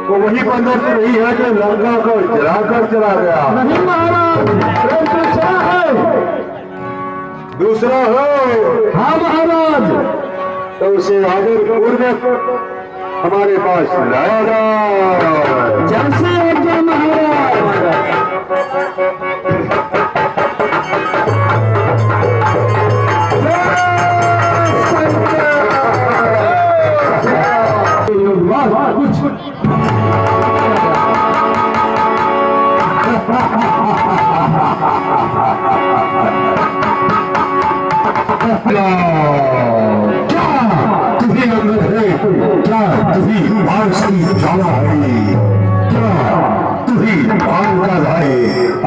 वो वही बंदर तो नहीं है जो लंका को जलाकर चला गया। नहीं महाराज, दूसरा है। दूसरा हो? हाँ महाराज। तो उसे आदर पूर्वक हमारे पास लाया जाए। जैसे आज्ञा महाराज।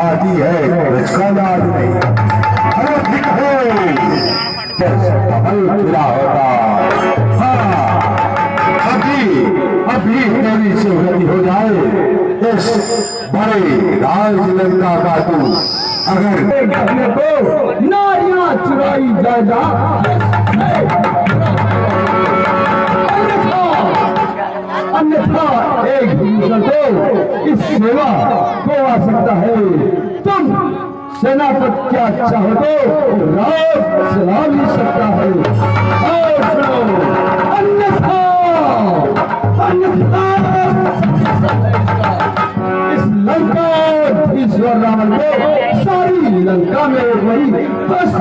आती है रचकाना नहीं। अरे ठीक है खुदा होता। हाँ अभी तेरी से गति हो जाए इस बड़े राज लंका का तू अगर को नारियां चुराई जाएगा, अन्यथा एक दूसरे को इस सेवा को आ सकता है। तुम सेनापति क्या चाहो तो राज चला भी सकता है, और सुनो अन्यथा इस लंका ईश्वर रावण को सारी लंका में वही बस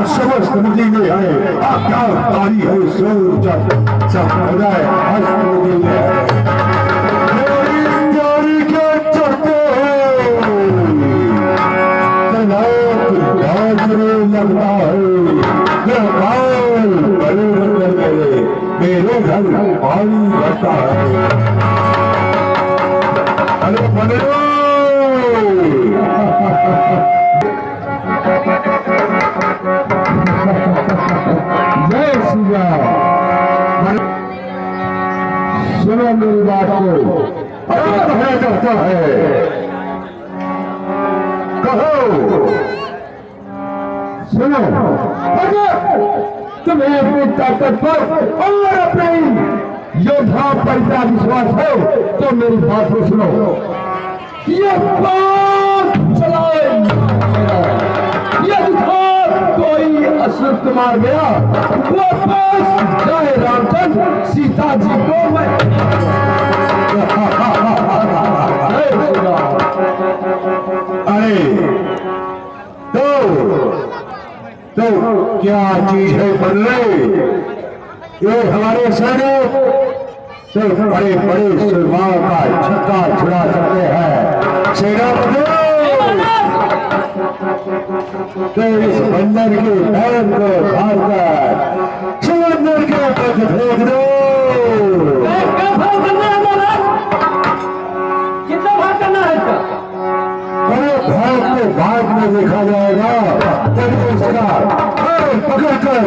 समस्त नदी में है आज्ञाकारी है सूर्य सब हो जाए हस्त नदी में है लगता है मेरे घर पानी भरता है। अरे बने जय श्री राम। सुनो मेरी बात को, करता है कहो। सुनो, अगर तुम्हें अपनी ताकत पर और अपने योद्धा पर क्या विश्वास हो तो मेरी बात को सुनो। ये बात चलाए यदि कोई असुर मार गया वापस जाए रामचंद्र सीता जी को मैं अरे तो क्या चीज है बदले ये हमारे सैनिक तो बड़े बड़े सुरमाओं का छक्का छुड़ा सकते हैं। सेनापति तो इस बंदर के पैर को काटकर समंदर के ऊपर फेंक दो। कितना भाग करना है इसका? बड़े भाग को भाग में देखा जाएगा तभी उसका पकड़कर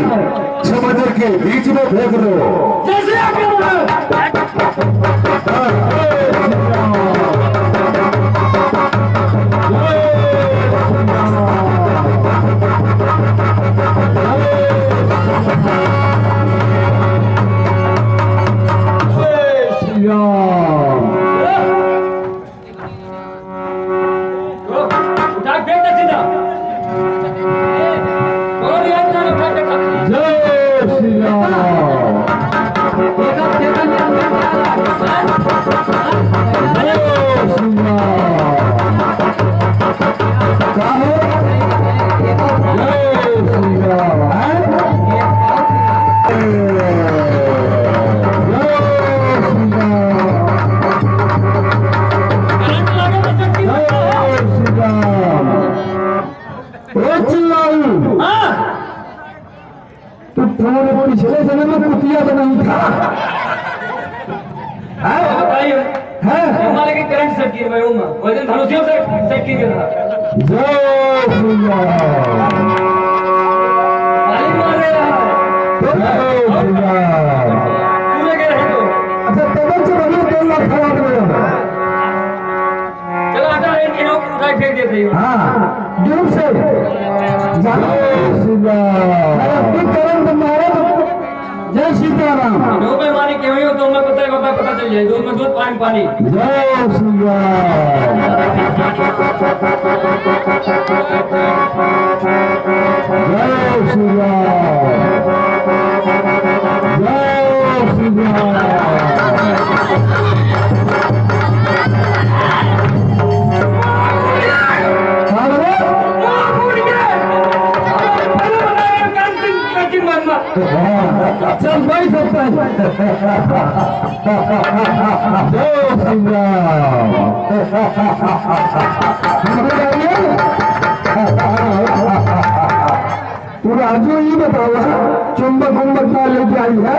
समुद्र के बीच में फेंक दो। जैसे आगे तो तुम्हारे पिछले समय में कुतिया तो नहीं था। हमारे के करंट सेट किए भाई उमा वो दिन धनुषियों से सेट किए था। जय श्री राम। मालिक मार रहा है। जय श्री राम। पूरे के रहे तो अच्छा तब से बने 2 लाख खराब में मैं फेंक देती हूँ। हाँ दूर से जय सीताराम। दो में मानी क्यों ही हो, दो में पता चल जाए, दो में दूध पानी। जय श्री राम। जय श्री राम। जय श्री चल भाई सकता है। जय श्री राम। तू राजू ये बताओ, चुंबक उम्बक का लेके आई है,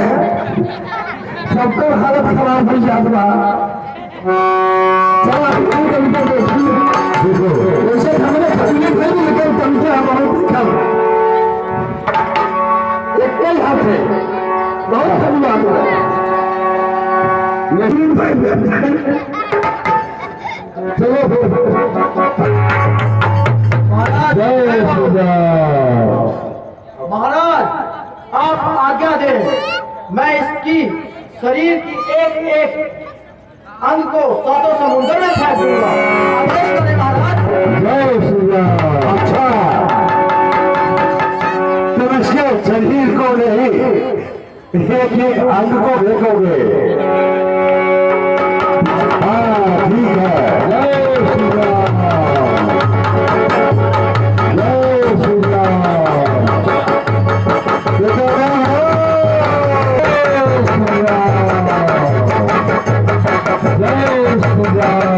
सबका हालत खराब हो जाता। वैसे हमने खरीदी नहीं, लेकिन तुमसे बहुत कम एक हाथ है, बहुत कम बात है। चलो जय श्री राम। महाराज आप आज्ञा दें, मैं इसकी शरीर की एक एक अंग को सातों समुद्र में फेंक दूंगा। आदेश करें महाराज। जय श्री राम। अच्छा, तुम इसके शरीर को नहीं, एक अंग को देखोगे। हाँ ठीक है। जय श्री राम। जय श्री राम। देखो जय श्री राम।